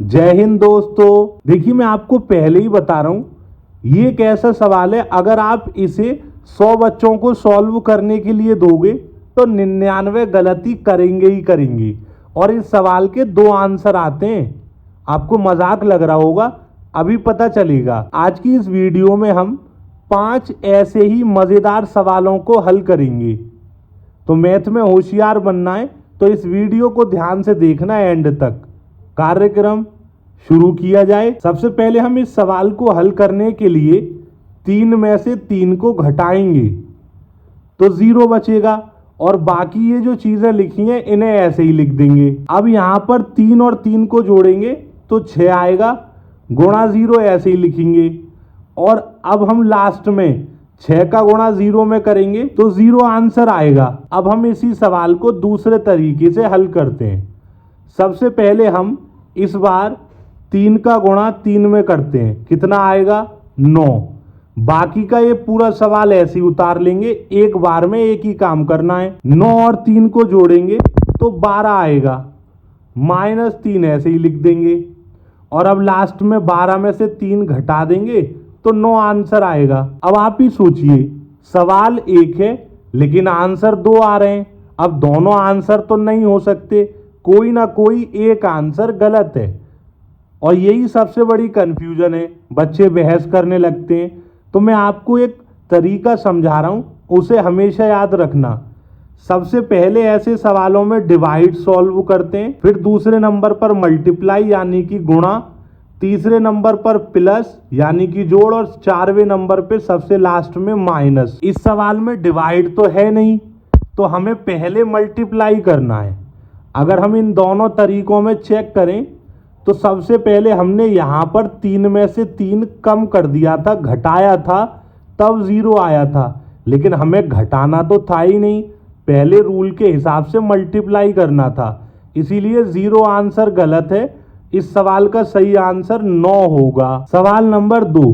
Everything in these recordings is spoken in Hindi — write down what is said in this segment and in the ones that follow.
जय हिंद दोस्तों। देखिए, मैं आपको पहले ही बता रहा हूं, ये एक ऐसा सवाल है, अगर आप इसे 100 बच्चों को सॉल्व करने के लिए दोगे तो 99 गलती करेंगे ही करेंगे। और इस सवाल के 2 आंसर आते हैं। आपको मजाक लग रहा होगा, अभी पता चलेगा। आज की इस वीडियो में हम 5 ऐसे ही मजेदार सवालों को हल करेंगे। तो मैथ में होशियार बनना है तो इस वीडियो को ध्यान से देखना है एंड तक। कार्यक्रम शुरू किया जाए। सबसे पहले हम इस सवाल को हल करने के लिए 3 में से 3 को घटाएंगे तो 0 बचेगा, और बाकी ये जो चीजें लिखी हैं इन्हें ऐसे ही लिख देंगे। अब यहां पर 3 और 3 को जोड़ेंगे तो 6 आएगा, गुणा 0 ऐसे ही लिखेंगे। और अब हम लास्ट में 6 का गुणा 0 में करेंगे तो 0 आंसर आएगा। अब हम इसी सवाल को दूसरे तरीके से हल करते हैं। सबसे पहले हम इस बार 3 का गुणा 3 में करते हैं, कितना आएगा 9। बाकी का ये पूरा सवाल ऐसे ही उतार लेंगे, एक बार में एक ही काम करना है। 9 और 3 को जोड़ेंगे तो 12 आएगा, -3 ऐसे ही लिख देंगे। और अब लास्ट में 12 में से 3 घटा देंगे तो 9 आंसर आएगा। अब आप ही सोचिए, सवाल एक है लेकिन आंसर 2 आ रहे हैं। अब दोनों आंसर तो नहीं हो सकते, कोई ना कोई एक आंसर गलत है। और यही सबसे बड़ी कंफ्यूजन है, बच्चे बहस करने लगते हैं। तो मैं आपको एक तरीका समझा रहा हूं, उसे हमेशा याद रखना। सबसे पहले ऐसे सवालों में डिवाइड सॉल्व करते हैं, फिर दूसरे नंबर पर मल्टीप्लाई यानी कि गुणा, तीसरे नंबर पर प्लस यानी कि जोड़, और 4वें नंबर पे सबसे लास्ट में माइनस। इस सवाल में डिवाइड तो है नहीं तो हमें पहले मल्टीप्लाई करना है। अगर हम इन दोनों तरीकों में चेक करें तो सबसे पहले हमने यहाँ पर 3 में से 3 कम कर दिया था, घटाया था, तब 0 आया था। लेकिन हमें घटाना तो था ही नहीं, पहले रूल के हिसाब से मल्टीप्लाई करना था, इसीलिए 0 आंसर गलत है। इस सवाल का सही आंसर 9 होगा। सवाल नंबर 2,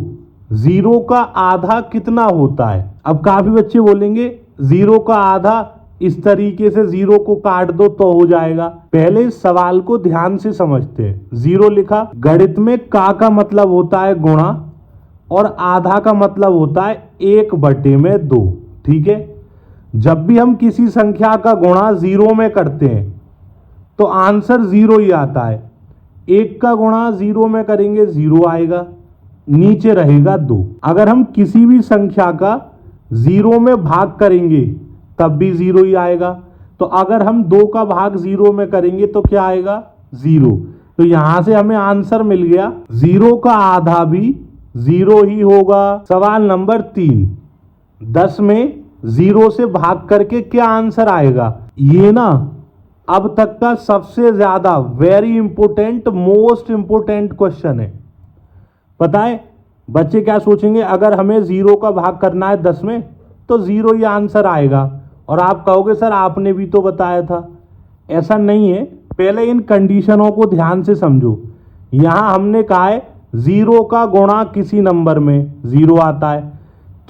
0 का आधा कितना होता है? अब काफी बच्चे बोलेंगे 0 का आधा इस तरीके से 0 को काट दो तो हो जाएगा। पहले इस सवाल को ध्यान से समझते हैं। 0 लिखा, गणित में का मतलब होता है गुणा, और आधा का मतलब होता है 1/2। ठीक है, जब भी हम किसी संख्या का गुणा 0 में करते हैं तो आंसर 0 ही आता है। 1 का गुणा 0 में करेंगे 0 आएगा, नीचे रहेगा 2। अगर हम किसी भी संख्या का 0 में भाग करेंगे तब भी 0 ही आएगा। तो अगर हम 2 का भाग 0 में करेंगे तो क्या आएगा 0। तो यहां से हमें आंसर मिल गया, 0 का आधा भी 0 ही होगा। सवाल नंबर 3, 10 में 0 से भाग करके क्या आंसर आएगा? ये ना अब तक का सबसे ज्यादा very important, most important question है। पता है बच्चे क्या सोचेंगे, अगर हमें 0 का भाग करना है 10 में तो 0 ही आंसर आएगा। और आप कहोगे सर आपने भी तो बताया था। ऐसा नहीं है, पहले इन कंडीशनों को ध्यान से समझो। यहां हमने कहा है 0 का गुणा किसी नंबर में 0 आता है,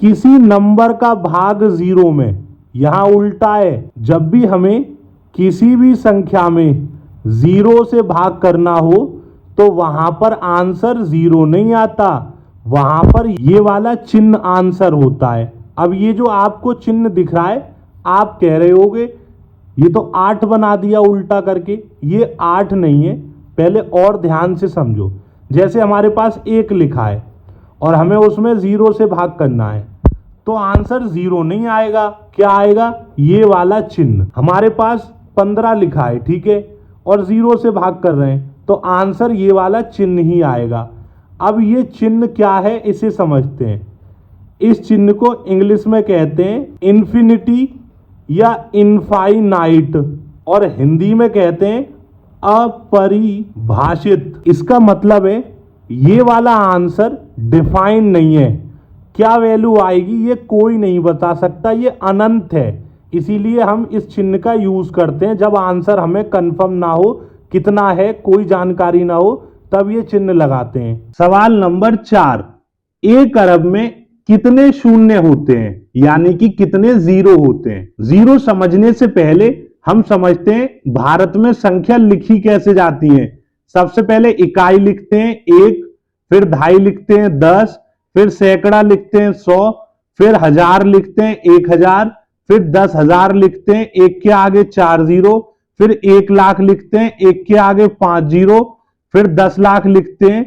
किसी नंबर का भाग 0 में, यहां उल्टा है। जब भी हमें किसी भी संख्या में 0 से भाग करना हो तो वहां पर आंसर 0 नहीं आता, वहां पर ये वाला चिन्ह आंसर होता है। अब ये जो आपको चिन्ह दिख रहा है, आप कह रहे होगे ये तो 8 बना दिया उल्टा करके। ये 8 नहीं है, पहले और ध्यान से समझो। जैसे हमारे पास 1 लिखा है और हमें उसमें 0 से भाग करना है तो आंसर 0 नहीं आएगा, क्या आएगा? ये वाला चिन्ह। हमारे पास 15 लिखा है, ठीक है, और 0 से भाग कर रहे हैं तो आंसर ये वाला चिन्ह ही आएगा। अब ये चिन्ह क्या है इसे समझते हैं। इस चिन्ह को इंग्लिश में कहते हैं इन्फिनिटी या इनफाइनाइट, और हिंदी में कहते हैं अपरिभाषित। इसका मतलब है ये वाला आंसर डिफाइन नहीं है, क्या वैल्यू आएगी ये कोई नहीं बता सकता, ये अनंत है। इसीलिए हम इस चिन्ह का यूज करते हैं जब आंसर हमें कंफर्म ना हो, कितना है कोई जानकारी ना हो, तब ये चिन्ह लगाते हैं। सवाल नंबर 4, 1 अरब में कितने शून्य होते हैं, यानी कि कितने 0 होते हैं? 0 समझने से पहले हम समझते हैं भारत में संख्या लिखी कैसे जाती है। सबसे पहले इकाई लिखते हैं 1, फिर दहाई लिखते हैं 10, फिर सैकड़ा लिखते हैं 100, फिर हजार लिखते हैं 1000, फिर 10,000 लिखते हैं 1 के आगे 4 जीरो, फिर 1 लाख लिखते हैं 1 के आगे 5 जीरो, फिर 10 लाख लिखते हैं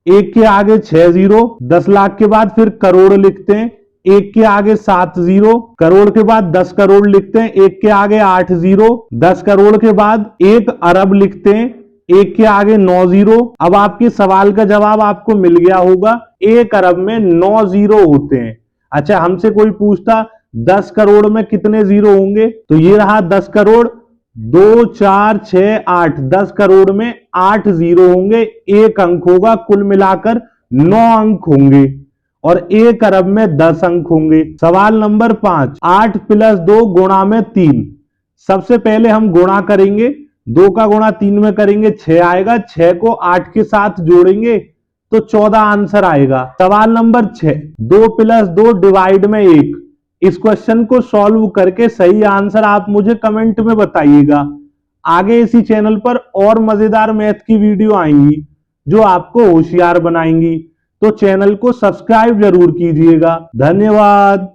1 के आगे 6 जीरो, 10 लाख के बाद फिर करोड़ लिखते हैं 1 के आगे 7 जीरो, करोड़ के बाद 10 करोड़ लिखते हैं 1 के आगे 8 जीरो, 10 करोड़ के बाद 1 अरब लिखते हैं 1 के आगे 9 जीरो। अब आपके सवाल का जवाब आपको मिल गया होगा, 1 अरब में 9 जीरो होते हैं। अच्छा, हमसे कोई पूछता 10 करोड़ में कितने जीरो होंगे, तो ये रहा 10 करोड़, 2 4 6 8, 10 करोड़ में 8 जीरो होंगे, 1 अंक होगा, कुल मिलाकर 9 अंक होंगे और 1 अरब में 10 अंक होंगे। सवाल नंबर 5, 8 + 2 गुणा में 3। सबसे पहले हम गुणा करेंगे, 2 का गुणा 3 में करेंगे 6 आएगा, 6 को 8 के साथ जोड़ेंगे तो 14 आंसर आएगा। सवाल नंबर 6, 2 + 2 डिवाइड में 1। इस क्वेश्चन को सॉल्व करके सही आंसर आप मुझे कमेंट में बताइएगा। आगे इसी चैनल पर और मजेदार मैथ की वीडियो आएंगी जो आपको होशियार बनाएंगी, तो चैनल को सब्सक्राइब जरूर कीजिएगा। धन्यवाद।